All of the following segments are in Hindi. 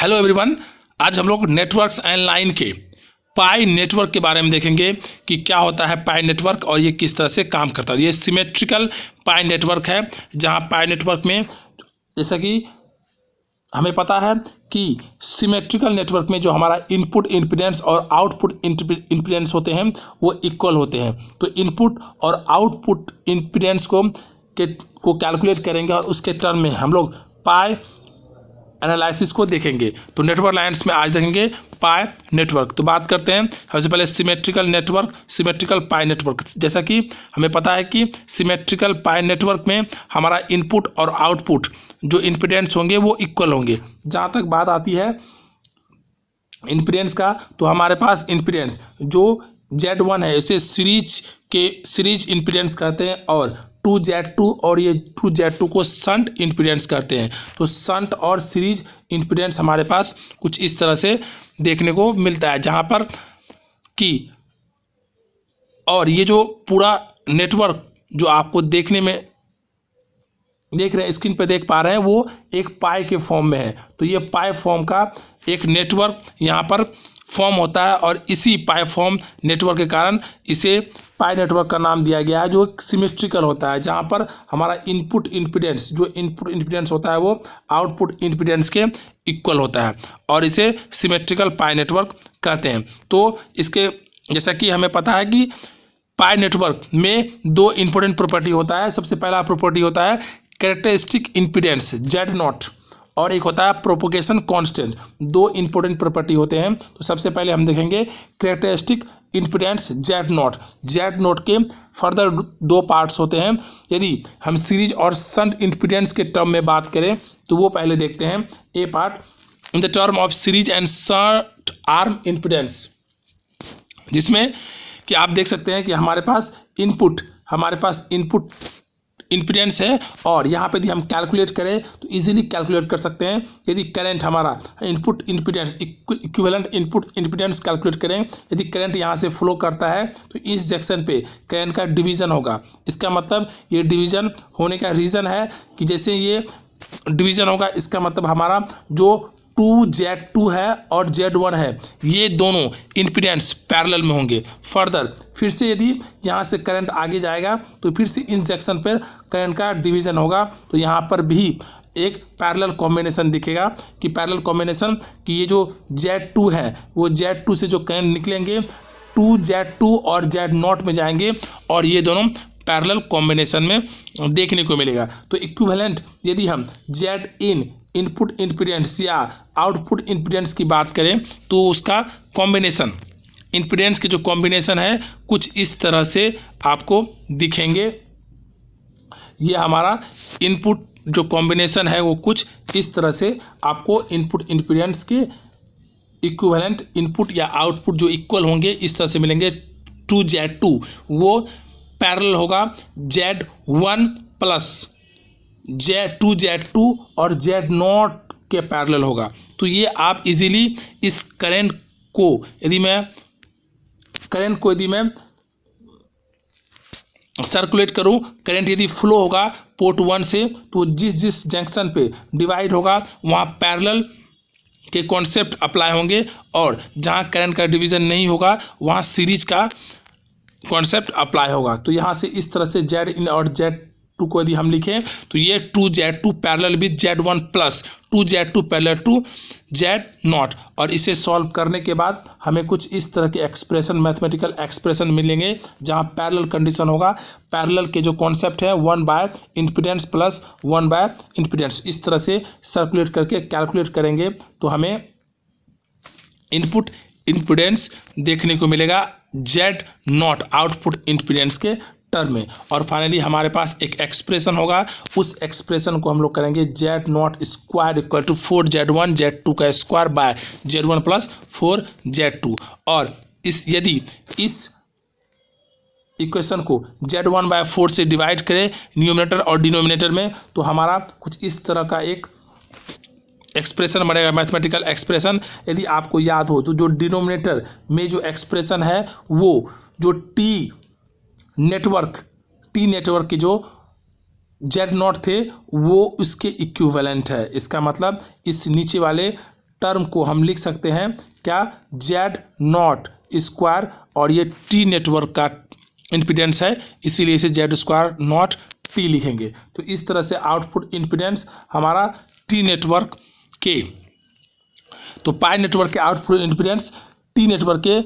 Hello everyone. आज हम लोग नेटवर्क्स एंड लाइन के पाई नेटवर्क के बारे में देखेंगे कि क्या होता है पाई नेटवर्क और ये किस तरह से काम करता है। ये सिमेट्रिकल पाई नेटवर्क है, जहां पाई नेटवर्क में जैसा कि हमें पता है कि सिमेट्रिकल नेटवर्क में जो हमारा इनपुट इम्पीडेंस और आउटपुट इम्पीडेंस होते हैं वो इक्वल होते हैं। तो इनपुट और आउटपुट इम्पीडेंस को कैलकुलेट करेंगे और उसके टर्म में हम लोग पाई एनालिसिस को देखेंगे। तो नेटवर्क लाइन्स में आज देखेंगे पाई नेटवर्क। तो बात करते हैं सबसे पहले symmetrical network, symmetrical pi network. जैसा कि हमें पता है कि सिमेट्रिकल पाई नेटवर्क में हमारा इनपुट और आउटपुट जो इम्पीडेंस होंगे वो इक्वल होंगे। जहाँ तक बात आती है इम्पीडेंस का, तो हमारे पास इम्पीडेंस जो Z1 है इसे सीरीज इम्पीडेंस कहते हैं, और 2Z2 और ये 2Z2 को शंट इम्पीडेंस कहते हैं। तो शंट और सीरीज इम्पीडेंस हमारे पास कुछ इस तरह से देखने को मिलता है, जहाँ पर कि और ये जो पूरा नेटवर्क जो आपको देखने में देख रहे हैं, स्क्रीन पे देख पा रहे हैं, वो एक पाई के फॉर्म में है। तो ये पाई फॉर्म का एक नेटवर्क यहाँ पर फॉर्म होता है और इसी पाई फॉर्म नेटवर्क के कारण इसे पाई नेटवर्क का नाम दिया गया है, जो एक सिमेट्रिकल होता है, जहाँ पर हमारा इनपुट इम्पीडेंस होता है वो आउटपुट इम्पीडेंस के इक्वल होता है और इसे सिमेट्रिकल पाई नेटवर्क कहते हैं। तो इसके जैसा कि हमें पता है कि पाई नेटवर्क में दो इंपॉर्टेंट प्रॉपर्टी होता है। सबसे पहला प्रॉपर्टी होता है कैरेक्टरिस्टिक इम्पीडेंस Z0 और एक होता है प्रोपोगेशन कांस्टेंट। दो इंपॉर्टेंट प्रॉपर्टी होते हैं। तो सबसे पहले हम देखेंगे कैरेक्टरिस्टिक इम्पीडेंस Z0 के फर्दर दो पार्ट्स होते हैं। यदि हम सीरीज और शंट इम्पीडेंस के टर्म में बात करें तो वो पहले देखते हैं। A part in the term of series and shunt arm impedance, जिसमें कि आप देख सकते हैं कि हमारे पास इनपुट इम्पीडेंस है और यहाँ पे यदि हम कैलकुलेट करें तो इजीली कैलकुलेट कर सकते हैं। यदि करंट हमारा input impedance equivalent input impedance calculate करें, यदि करंट यहाँ से फ्लो करता है तो इस जंक्शन पे करंट का डिवीज़न होगा। इसका मतलब ये डिवीज़न होने का रीज़न है कि जैसे ये डिवीज़न होगा, इसका मतलब हमारा जो 2Z2 है और Z1 है ये दोनों इम्पीडेंस पैरेलल में होंगे। फर्दर फिर से यदि यहाँ से करंट आगे जाएगा तो फिर से इन जंक्शन पर करंट का डिवीज़न होगा। तो यहाँ पर भी एक पैरेलल कॉम्बिनेशन दिखेगा कि पैरेलल कॉम्बिनेशन कि ये जो Z2 है वो Z2 से जो करंट निकलेंगे 2Z2 और Z0 में जाएंगे और ये दोनों पैरेलल कॉम्बिनेशन में देखने को मिलेगा। तो इक्विवेलेंट यदि हम Z इनपुट इम्पीडेंस या आउटपुट इम्पीडेंस की बात करें तो उसका कॉम्बिनेशन इम्पीडेंस के जो कॉम्बिनेशन है कुछ इस तरह से आपको दिखेंगे। ये हमारा इनपुट जो कॉम्बिनेशन है वो कुछ इस तरह से आपको इनपुट इम्पीडेंस के इक्विवेलेंट इनपुट या आउटपुट जो इक्वल होंगे इस तरह से मिलेंगे। 2Z2 वो पैरेलल होगा Z1 प्लस 2Z2 और Z0 के पैरेलल होगा। तो ये आप इजीली इस करंट को यदि मैं सर्कुलेट करूं, करंट यदि फ्लो होगा पोर्ट 1 से तो जिस जंक्शन पे डिवाइड होगा वहाँ पैरेलल के कॉन्सेप्ट अप्लाई होंगे और जहाँ करंट का डिवीज़न नहीं होगा वहाँ सीरीज का कॉन्सेप्ट अप्लाई होगा। तो यहाँ से इस तरह से Z1 और Z2 को यदि हम लिखें तो ये 2Z2 parallel with Z1 plus 2Z2 parallel to Z0, और इसे सॉल्व करने के बाद हमें कुछ इस तरह के एक्सप्रेशन मैथमेटिकल एक्सप्रेशन मिलेंगे जहां पैरेलल कंडीशन होगा। पैरेलल के जो कॉन्सेप्ट है 1 by impedance plus 1 by impedance, इस तरह से सर्कुलेट करके कैलकुलेट करेंगे तो हमें इनपुट इम्पीडेंस देखने को मिलेगा Z0 आउटपुट इम्पीडेंस के टर्म में। और फाइनली हमारे पास एक एक्सप्रेशन होगा, उस एक्सप्रेशन को हम लोग करेंगे Z0 square equal to 4Z1 Z2 का square by Z1 plus 4Z2। और यदि इस इक्वेशन को Z1 बाय 4 से डिवाइड करें न्यूमरेटर और डिनोमिनेटर में तो हमारा कुछ इस तरह का एक एक्सप्रेशन बनेगा, मैथमेटिकल एक्सप्रेशन। यदि आपको याद हो तो जो डिनोमिनेटर में जो एक्सप्रेशन है वो जो टी नेटवर्क के जो Z0 थे वो उसके इक्विवेलेंट है। इसका मतलब इस नीचे वाले टर्म को हम लिख सकते हैं क्या, Z0 और ये T नेटवर्क का इम्पीडेंस है, इसीलिए इसे Z2 T लिखेंगे। तो इस तरह से आउटपुट इम्पीडेंस हमारा T नेटवर्क के, तो पाई नेटवर्क के आउटपुट इम्पीडेंस T नेटवर्क के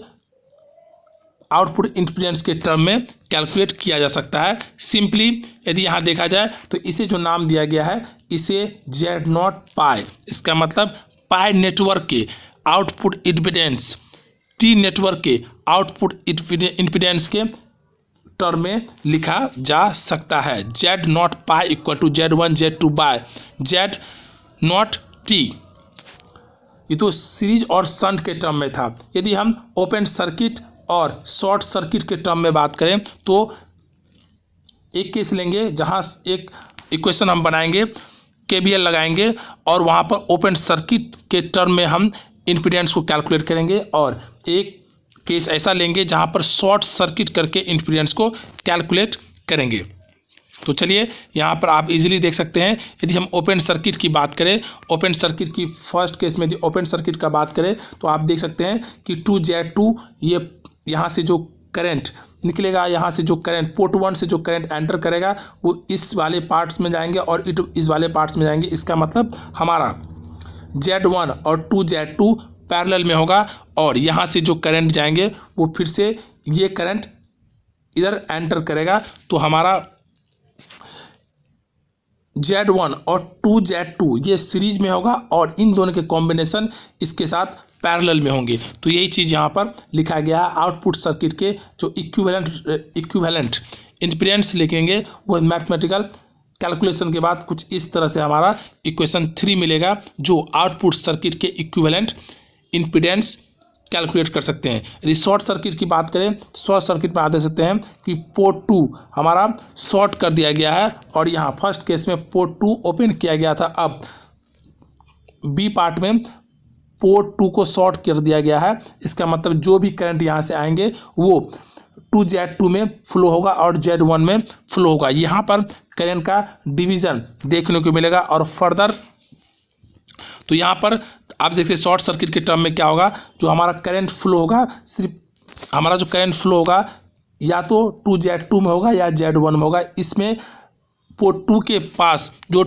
आउटपुट इम्पीडेंस के टर्म में कैलकुलेट किया जा सकता है। सिंपली यदि यहाँ देखा जाए तो इसे जो नाम दिया गया है इसे Z0 पाई, इसका मतलब पाई नेटवर्क के आउटपुट इम्पीडेंस T नेटवर्क के आउटपुट इम्पीडेंस के टर्म में लिखा जा सकता है। Z0 pi equal to Z1 Z2 by Z0 T। ये तो सीरीज और शंट के टर्म में था। यदि हम ओपन सर्किट और शॉर्ट सर्किट के टर्म में बात करें तो एक केस लेंगे जहां एक इक्वेशन हम बनाएंगे, KVL लगाएंगे और वहां पर ओपन सर्किट के टर्म में हम इम्पीडेंस को कैलकुलेट करेंगे, और एक केस ऐसा लेंगे जहां पर शॉर्ट सर्किट करके इम्पीडेंस को कैलकुलेट करेंगे। तो चलिए यहाँ पर आप इजीली देख सकते हैं, यदि हम ओपन सर्किट की बात करें, ओपन सर्किट की फर्स्ट केस में यदि ओपन सर्किट का बात करें तो आप देख सकते हैं कि 2Z2 ये यहाँ से जो करंट निकलेगा, यहाँ से जो करंट पोर्ट 1 से जो करंट एंटर करेगा वो इस वाले पार्ट्स में जाएंगे और इस वाले पार्ट्स में जाएंगे। इसका मतलब हमारा Z1 और 2Z2 पैरेलल में होगा, और यहाँ से जो करंट जाएंगे वो फिर से ये करंट इधर एंटर करेगा, तो हमारा Z1 और 2Z2 ये सीरीज में होगा और इन दोनों के कॉम्बिनेशन इसके साथ पैरेलल में होंगे। तो यही चीज़ यहाँ पर लिखा गया है। आउटपुट सर्किट के जो इक्विवेलेंट इम्पीडेंस लिखेंगे वो मैथमेटिकल कैलकुलेशन के बाद कुछ इस तरह से हमारा इक्वेशन 3 मिलेगा, जो आउटपुट सर्किट के इक्विवेलेंट इम्पीडेंस कैलकुलेट कर सकते हैं। यदि शॉर्ट सर्किट की बात करें तो शॉर्ट सर्किट में आप देख सकते हैं कि पोर्ट 2 हमारा शॉर्ट कर दिया गया है और यहाँ फर्स्ट केस में पोर्ट 2 ओपन किया गया था। अब बी पार्ट में पोर्ट 2 को शॉर्ट कर दिया गया है। इसका मतलब जो भी करंट यहाँ से आएंगे वो 2Z2 में फ्लो होगा और Z1 में फ्लो होगा। यहाँ पर करंट का डिवीज़न देखने को मिलेगा। और फर्दर तो यहाँ पर आप देखते शॉर्ट सर्किट के टर्म में क्या होगा, जो हमारा करंट फ्लो होगा, सिर्फ हमारा जो करंट फ्लो होगा या तो 2Z2 में होगा या Z1 में होगा। इसमें पोर्ट 2 के पास जो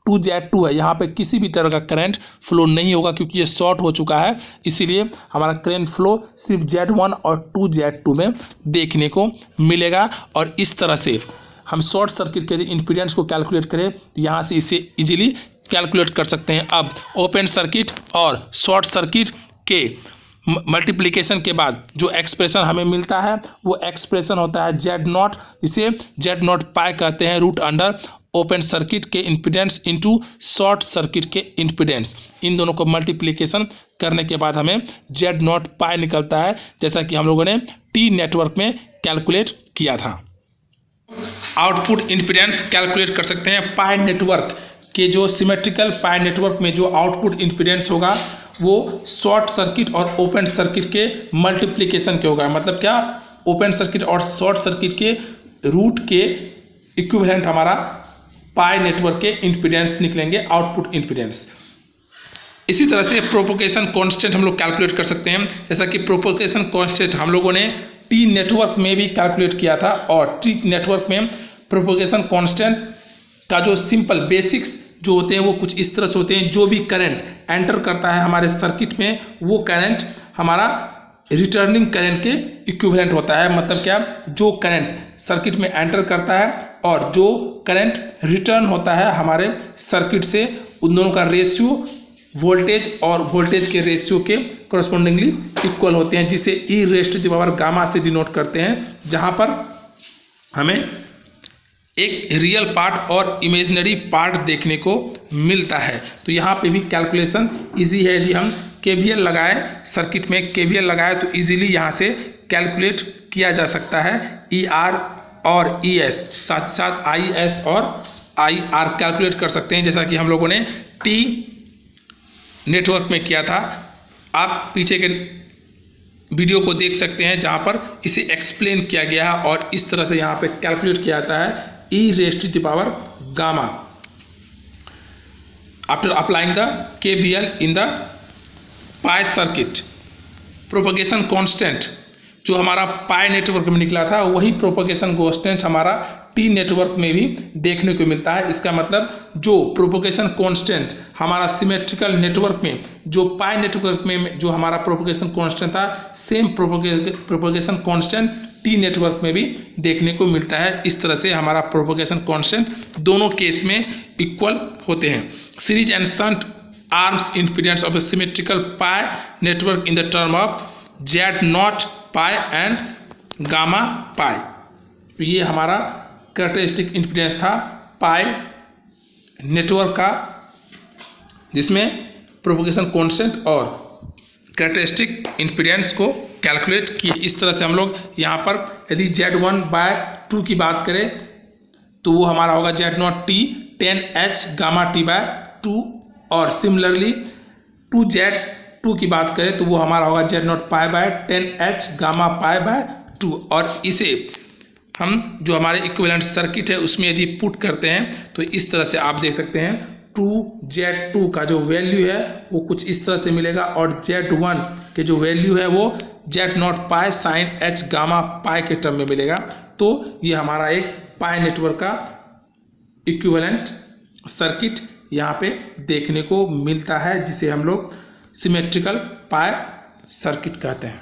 2Z2 है यहाँ पे किसी भी तरह का करंट फ्लो नहीं होगा, क्योंकि ये शॉर्ट हो चुका है। इसीलिए हमारा करंट फ्लो सिर्फ Z1 और 2Z2 में देखने को मिलेगा। और इस तरह से हम शॉर्ट सर्किट के इम्पीडेंस को कैलकुलेट करें तो यहाँ से इसे इजीली कैलकुलेट कर सकते हैं। अब ओपन सर्किट और शॉर्ट सर्किट के मल्टीप्लिकेशन के बाद जो एक्सप्रेशन हमें मिलता है वो एक्सप्रेशन होता है Z0, इसे Z0 पाई कहते हैं, रूट अंडर ओपन सर्किट के इम्पीडेंस इनटू शॉर्ट सर्किट के इम्पीडेंस। इन दोनों को मल्टीप्लिकेशन करने के बाद हमें Z0 पाई निकलता है, जैसा कि हम लोगों ने T नेटवर्क में कैलकुलेट किया था। आउटपुट इम्पीडेंस कैलकुलेट कर सकते हैं पाई नेटवर्क के जो सिमेट्रिकल पाई नेटवर्क में जो आउटपुट इम्पीडेंस होगा वो शॉर्ट सर्किट और ओपन सर्किट के मल्टीप्लिकेशन के होगा। मतलब क्या, ओपन सर्किट और शॉर्ट सर्किट के रूट के इक्विवेलेंट हमारा पाई नेटवर्क के इम्पीडेंस निकलेंगे, आउटपुट इम्पीडेंस। इसी तरह से प्रोपोगेशन कांस्टेंट हम लोग कैलकुलेट कर सकते हैं, जैसा कि प्रोपोगेशन कांस्टेंट हम लोगों ने टी नेटवर्क में भी कैलकुलेट किया था। और टी नेटवर्क में प्रोपोगेशन कांस्टेंट का जो सिंपल बेसिक्स जो होते हैं वो कुछ इस तरह से होते हैं। जो भी करंट एंटर करता है हमारे सर्किट में वो करंट हमारा रिटर्निंग करंट के इक्विवेलेंट होता है। मतलब क्या, जो करंट सर्किट में एंटर करता है और जो करंट रिटर्न होता है हमारे सर्किट से, उन दोनों का रेशियो वोल्टेज और वोल्टेज के रेशियो के करस्पॉन्डिंगली इक्वल होते हैं, जिसे e raise to the power gamma से डिनोट करते हैं, जहाँ पर हमें एक रियल पार्ट और इमेजिनरी पार्ट देखने को मिलता है। तो यहाँ पे भी कैलकुलेशन इजी है। यदि हम KVL लगाएं, सर्किट में KVL लगाएं तो इजीली यहाँ से कैलकुलेट किया जा सकता है। ER और ES, साथ साथ IS और IR कैलकुलेट कर सकते हैं, जैसा कि हम लोगों ने T नेटवर्क में किया था। आप पीछे के वीडियो को देख सकते हैं जहाँ पर इसे एक्सप्लेन किया गया है और इस तरह से यहाँ पे कैलकुलेट किया जाता है e raise to the power gamma. After applying the KVL in the pi circuit, propagation constant जो हमारा पाई नेटवर्क में निकला था वही प्रोपगेशन कांस्टेंट हमारा टी नेटवर्क में भी देखने को मिलता है। इसका मतलब जो प्रोपगेशन कांस्टेंट हमारा सिमेट्रिकल नेटवर्क में, जो पाई नेटवर्क में जो हमारा प्रोपगेशन कांस्टेंट था, same propagation constant T network में भी देखने को मिलता है। इस तरह से हमारा प्रोपगेशन कांस्टेंट दोनों केस में इक्वल होते हैं। Series and shunt arms impedance of a symmetrical pi network in the term of Z0 pi and gamma pi. तो ये हमारा कैरेक्टरिस्टिक इम्पीडेंस था पाई नेटवर्क का, जिसमें प्रोपगेशन कांस्टेंट और कैरेक्टरिस्टिक इम्पीडेंस को कैलकुलेट किए। इस तरह से हम लोग यहाँ पर यदि Z1/2 की बात करें तो वो हमारा होगा Z0T 10H gamma T bye 2, और सिमिलरली 2Z2 की बात करें तो वो हमारा होगा Z0 pi by 10H gamma pi by 2। और इसे हम जो हमारे इक्विवेलेंट सर्किट है उसमें यदि पुट करते हैं तो इस तरह से आप देख सकते हैं 2Z2 का जो वैल्यू है वो कुछ इस तरह से मिलेगा, और Z1 के जो वैल्यू है वो Z0 pi sine H gamma pi के टर्म में मिलेगा। तो ये हमारा एक पाई नेटवर्क का इक्विवेलेंट सर्किट यहाँ पे देखने को मिलता है, जिसे हम लोग सिमेट्रिकल पाई सर्किट कहते हैं।